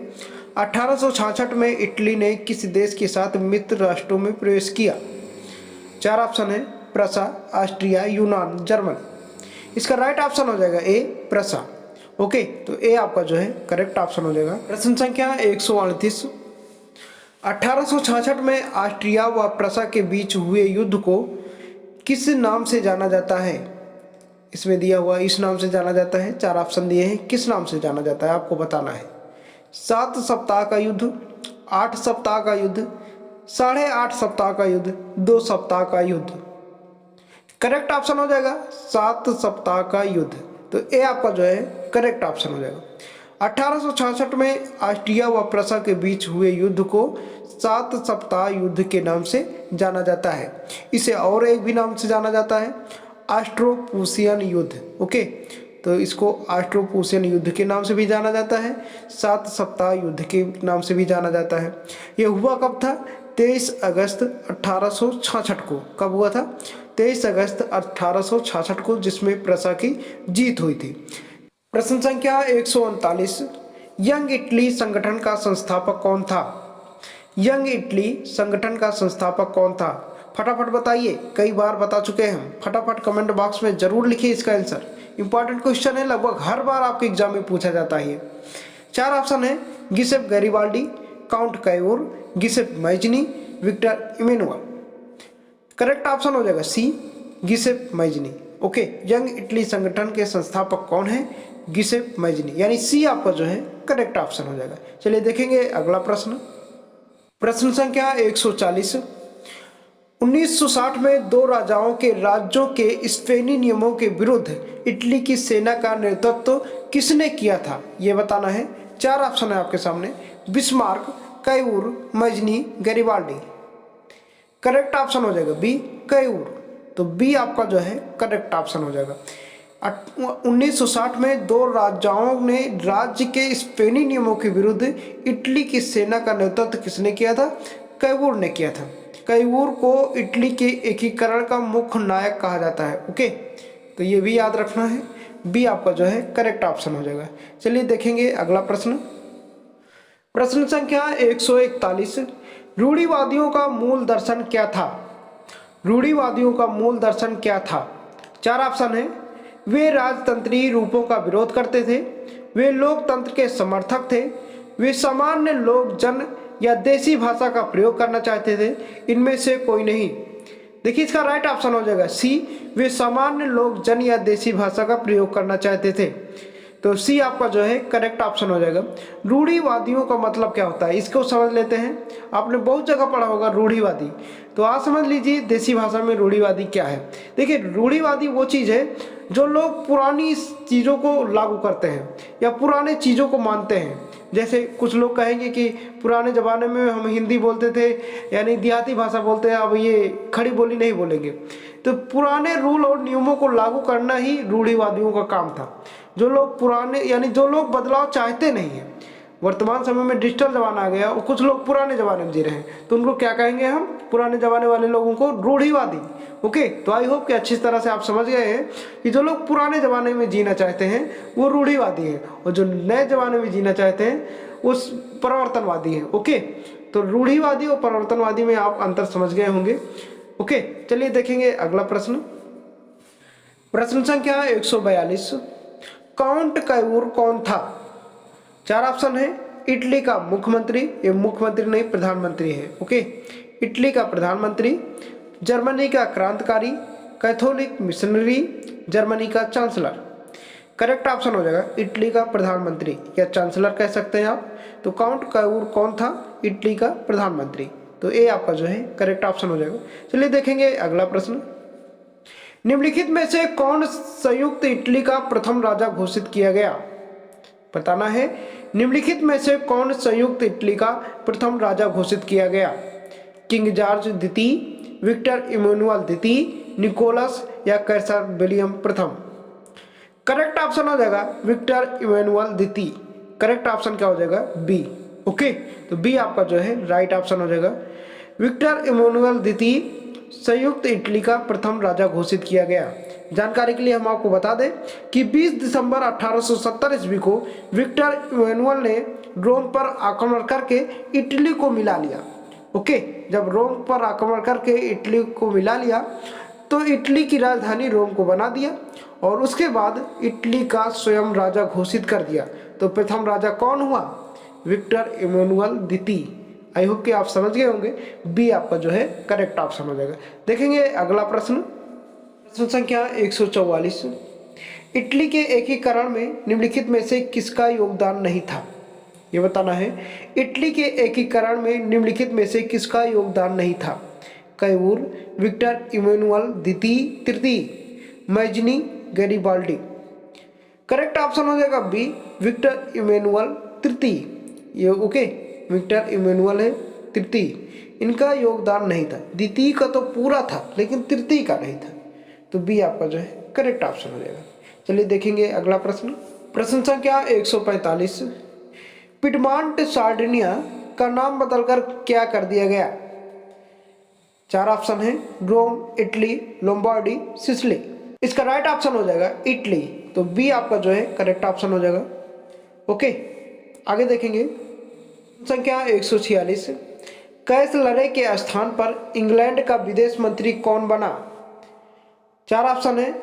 1866 में इटली ने किस देश के साथ मित्र राष्ट्रों में प्रवेश किया? चार ऑप्शन है, प्रसा, ऑस्ट्रिया, यूनान, जर्मन। इसका राइट ऑप्शन हो जाएगा ए, प्रसा। ओके, तो ए आपका जो है करेक्ट ऑप्शन हो जाएगा। प्रश्न संख्या 138। 1866 में ऑस्ट्रिया व प्रसा के बीच हुए युद्ध को किस नाम से जाना जाता है? इसमें दिया हुआ इस नाम से जाना जाता है। चार ऑप्शन दिए हैं, किस नाम से जाना जाता है आपको बताना है। 7 सप्ताह का युद्ध, 8 सप्ताह का युद्ध, 8.5 सप्ताह का युद्ध, 2 सप्ताह का युद्ध। करेक्ट ऑप्शन हो जाएगा 7 सप्ताह का युद्ध। तो ए आपका जो है करेक्ट ऑप्शन हो जाएगा। 1866 में ऑस्ट्रिया व प्रसा के बीच हुए युद्ध को 7 सप्ताह युद्ध के नाम से जाना जाता है। इसे और एक भी नाम से जाना जाता है, ऑस्ट्रो प्रूसियन युद्ध। ओके, तो इसको ऑस्ट्रो प्रूसियन युद्ध के नाम से भी जाना जाता है, 7 सप्ताह युद्ध के नाम से भी जाना जाता है। यह हुआ कब था? 23 अगस्त 1866 को। कब हुआ था? 23 अगस्त 1866 को, जिसमें प्रसा की जीत हुई थी। प्रश्न संख्या 139, यंग इटली संगठन का संस्थापक कौन था? यंग इटली संगठन का संस्थापक कौन था? फटाफट बताइए, कई बार बता चुके हैं हम। फटाफट कमेंट बॉक्स में जरूर लिखिए इसका आंसर। इंपॉर्टेंट क्वेश्चन है, लगभग हर बार आपके एग्जाम में पूछा जाता है। 4 ऑप्शन है, Giuseppe Garibaldi, Count Cavour, Giuseppe Mazzini, Victor Emmanuel. Correct option हो जाएगा C, Giuseppe Mazzini. Okay, Young Italy संगठन के संस्थापक कौन है? गिसेप मैजनी, यानी सी आपका जो है करेक्ट ऑप्शन हो जाएगा। चलिए देखेंगे अगला प्रश्न। प्रश्न संख्या 140, 1960 में 2 राजाओं के राज्यों के स्पेनी नियमों के विरुद्ध इटली की सेना का नेतृत्व किसने किया था? यह बताना है। 4 ऑप्शन है आपके सामने, Bismarck, Cavour, Mazzini, Garibaldi. Correct option हो जाएगा बी, कैवूर। तो बी आपका जो है करेक्ट ऑप्शन हो जाएगा। 1960 में 2 राजाओं ने राज्य के स्पेनी नियमों के विरुद्ध इटली की सेना का नेतृत्व किसने किया था? कैवूर ने किया था। कैवूर को इटली के एकीकरण का मुख्य नायक कहा जाता है। ओके, तो ये भी याद रखना है, बी आपका जो है करेक्ट ऑप्शन हो जाएगा। चलिए देखेंगे अगला प्रश्न। प्रश्न संख्या 141, रूढ़िवादियों का मूल दर्शन क्या था? रूढ़िवादियों का मूल दर्शन क्या था? 4 ऑप्शन है, वे राजतंत्रीय रूपों का विरोध करते थे, वे लोकतंत्र के समर्थक थे, वे सामान्य लोग जन या देसी भाषा का प्रयोग करना चाहते थे, इनमें से कोई नहीं। देखिए इसका राइट ऑप्शन हो जाएगा सी, वे सामान्य लोग जन या देसी भाषा का प्रयोग करना चाहते थे। तो सी आपका जो है करेक्ट ऑप्शन हो जाएगा। रूढ़िवादियों का मतलब क्या होता है, इसको समझ लेते हैं। आपने बहुत जगह पढ़ा होगा रूढ़िवादी, तो आप समझ लीजिए देसी भाषा में रूढ़िवादी क्या है। देखिए रूढ़िवादी वो चीज़ है जो लोग पुरानी चीज़ों को लागू करते हैं या पुराने चीज़ों को मानते हैं। जैसे कुछ लोग कहेंगे कि पुराने ज़माने में हम हिंदी बोलते थे, यानी देहाती भाषा बोलते हैं, अब ये खड़ी बोली नहीं बोलेंगे। तो पुराने रूल और नियमों को लागू करना ही रूढ़िवादियों का काम था। जो लोग पुराने, यानी जो लोग बदलाव चाहते नहीं हैं। वर्तमान समय में डिजिटल ज़माना आ गया और कुछ लोग पुराने ज़माने में जी रहे हैं, तो उनको क्या कहेंगे हम? पुराने ज़माने वाले लोगों को रूढ़िवादी। ओके, तो आई होप कि अच्छी तरह से आप समझ गए हैं कि जो लोग पुराने ज़माने में जीना चाहते हैं वो रूढ़िवादी हैं, और जो नए ज़माने में जीना चाहते हैं वो परिवर्तनवादी हैं। ओके, तो रूढ़िवादी और परिवर्तनवादी में आप अंतर समझ गए होंगे। ओके, चलिए देखेंगे अगला प्रश्न। प्रश्न संख्या 142, काउंट कैवूर कौन था? 4 ऑप्शन है, इटली का मुख्यमंत्री, ये मुख्यमंत्री नहीं प्रधानमंत्री है। ओके, इटली का प्रधानमंत्री, जर्मनी का क्रांतिकारी, कैथोलिक मिशनरी, जर्मनी का चांसलर। करेक्ट ऑप्शन हो जाएगा इटली का प्रधानमंत्री या चांसलर कह सकते हैं आप। तो काउंट कैवूर कौन था? इटली का प्रधानमंत्री। तो ए आपका जो है करेक्ट ऑप्शन हो जाएगा। चलिए देखेंगे अगला प्रश्न। निम्नलिखित में से कौन संयुक्त इटली का प्रथम राजा घोषित किया गया? बताना है, निम्नलिखित में से कौन संयुक्त इटली का प्रथम राजा घोषित किया गया? किंग जॉर्ज द्वितीय, विक्टर इमैनुअल द्वितीय, निकोलस या कैसर विलियम प्रथम। करेक्ट ऑप्शन हो जाएगा विक्टर इमैनुअल द्वितीय। करेक्ट ऑप्शन क्या हो जाएगा? बी। ओके, तो बी आपका जो है राइट ऑप्शन हो जाएगा। विक्टर इमैनुअल द्वितीय संयुक्त इटली का प्रथम राजा घोषित किया गया। जानकारी के लिए हम आपको बता दें कि 20 दिसंबर 1870 ईस्वी को विक्टर इमैनुअल ने रोम पर आक्रमण करके इटली को मिला लिया। ओके, जब रोम पर आक्रमण करके इटली को मिला लिया तो इटली की राजधानी रोम को बना दिया और उसके बाद इटली का स्वयं राजा घोषित कर दिया। तो प्रथम राजा कौन हुआ? विक्टर इमैनुअल द्वितीय। आई होप कि आप समझ गए होंगे, बी आपका जो है करेक्ट ऑप्शन हो जाएगा। देखेंगे अगला प्रश्न। प्रश्न संख्या 144, इटली के एकीकरण में निम्नलिखित में से किसका योगदान नहीं था? ये बताना है। इटली के एकीकरण में निम्नलिखित में से किसका योगदान नहीं था? कैऊर, विक्टर इमैनुअल द्वितीय तृतीय, मैजनी गैरिबाल्डी। करेक्ट ऑप्शन हो जाएगा बी, विक्टर इमैनुअल तृतीय। ये ओके, विक्टर इमैनुअल है तृतीय, इनका योगदान नहीं था। द्वितीय का तो पूरा था लेकिन तृतीय का नहीं था, तो बी आपका जो है करेक्ट ऑप्शन हो जाएगा। चलिए देखेंगे अगला प्रश्न। प्रश्न संख्या 145। पिडमांट सार्डिनिया का नाम बदलकर क्या कर दिया गया? 4 ऑप्शन है, रोम, इटली, लोम्बार्डी, सिसिली। इसका राइट ऑप्शन हो जाएगा इटली, तो बी आपका जो है करेक्ट ऑप्शन हो जाएगा। ओके, आगे देखेंगे। संख्या 146। कैसलरे के स्थान पर इंग्लैंड का विदेश मंत्री कौन बना? 4 ऑप्शन है,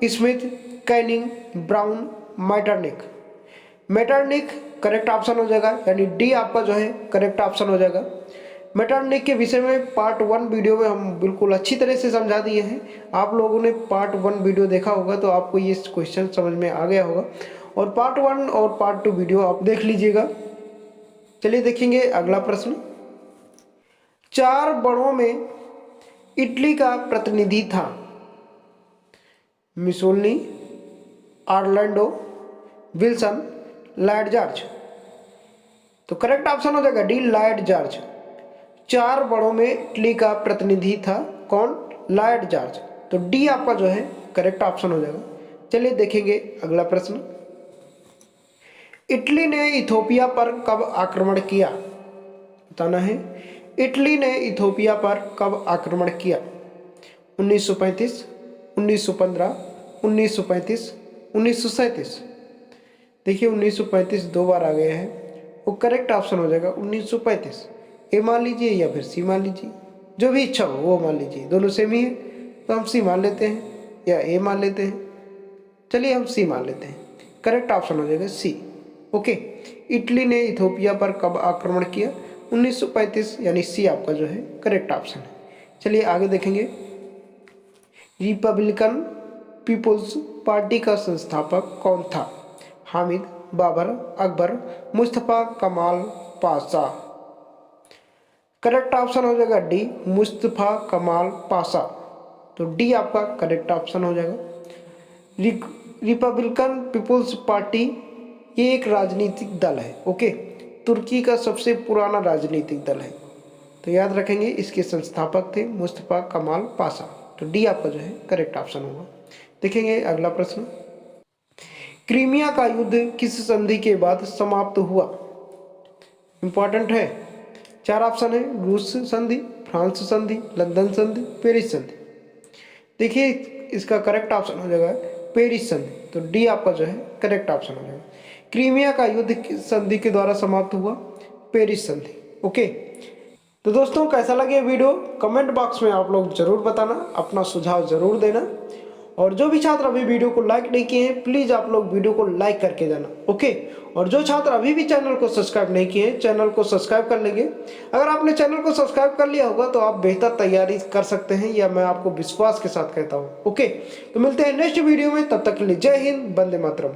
Smith, Canning, brown, Metternich. Metternich correct option हो जाएगा, यानी डी आपका जो है करेक्ट ऑप्शन हो जाएगा। मैटरनिक के विषय में पार्ट 1 वीडियो में हम बिल्कुल अच्छी तरह से समझा दिए हैं। आप लोगों ने पार्ट 1 वीडियो देखा होगा तो आपको ये क्वेश्चन समझ में आ गया होगा, और पार्ट 1 और पार्ट 2 वीडियो आप देख लीजिएगा। चलिए देखेंगे अगला प्रश्न। 4 बड़ों में इटली का प्रतिनिधि था? मिसोलिनी, ऑरलैंडो, विल्सन, लॉयड जॉर्ज। तो करेक्ट ऑप्शन हो जाएगा डी, लॉयड जॉर्ज। 4 बड़ों में इटली का प्रतिनिधि था कौन? लॉयड जॉर्ज, तो डी आपका जो है करेक्ट ऑप्शन हो जाएगा। चलिए देखेंगे अगला प्रश्न। इटली ने इथोपिया पर कब आक्रमण किया? बताना है। इटली ने इथोपिया पर कब आक्रमण किया? 1935, 1915, 1935, 1937। देखिए 1935 2 बार आ गया है, वो करेक्ट ऑप्शन हो जाएगा 1935। ए मान लीजिए या फिर सी मान लीजिए, जो भी इच्छा हो वो मान लीजिए, दोनों सेम ही है तो हम सी मान लेते हैं या ए मान लेते हैं। चलिए हम सी मान लेते हैं, करेक्ट ऑप्शन हो जाएगा सी। ओके, इटली ने इथोपिया पर कब आक्रमण किया? 1935, यानी सी आपका जो है करेक्ट ऑप्शन है। चलिए आगे देखेंगे। रिपब्लिकन पीपुल्स पार्टी का संस्थापक कौन था? हामिद, बाबर, अकबर, मुस्तफ़ा कमाल पाशा। करेक्ट ऑप्शन हो जाएगा डी, मुस्तफ़ा कमाल पाशा, तो डी आपका करेक्ट ऑप्शन हो जाएगा। रिपब्लिकन पीपुल्स पार्टी ये एक राजनीतिक दल है। ओके, तुर्की का सबसे पुराना राजनीतिक दल है, तो याद रखेंगे इसके संस्थापक थे मुस्तफ़ा कमाल पाशा, तो डी आपका जो है करेक्ट ऑप्शन होगा। देखेंगे अगला प्रश्न। क्रीमिया का युद्ध किस संधि के बाद समाप्त हुआ? इंपॉर्टेंट है। 4 ऑप्शन है, रूस संधि, फ्रांस संधि, लंदन संधि, पेरिस संधि। देखिए इसका करेक्ट ऑप्शन हो जाएगा पेरिस संधि, तो डी आपका जो है करेक्ट ऑप्शन हो जाएगा। क्रीमिया का युद्ध किस संधि के द्वारा समाप्त हुआ? पेरिस संधि। ओके, तो दोस्तों कैसा लगे वीडियो कमेंट बॉक्स में आप लोग जरूर बताना, अपना सुझाव जरूर देना, और जो भी छात्र अभी वीडियो को लाइक नहीं किए हैं प्लीज आप लोग वीडियो को लाइक करके जाना। ओके, और जो छात्र अभी भी चैनल को सब्सक्राइब नहीं किए हैं चैनल को सब्सक्राइब कर लेंगे। अगर आपने चैनल को सब्सक्राइब कर लिया होगा तो आप बेहतर तैयारी कर सकते हैं, या मैं आपको विश्वास के साथ कहता हूँ। ओके, तो मिलते हैं नेक्स्ट वीडियो में, तब तक के लिए जय हिंद, वंदे मातरम।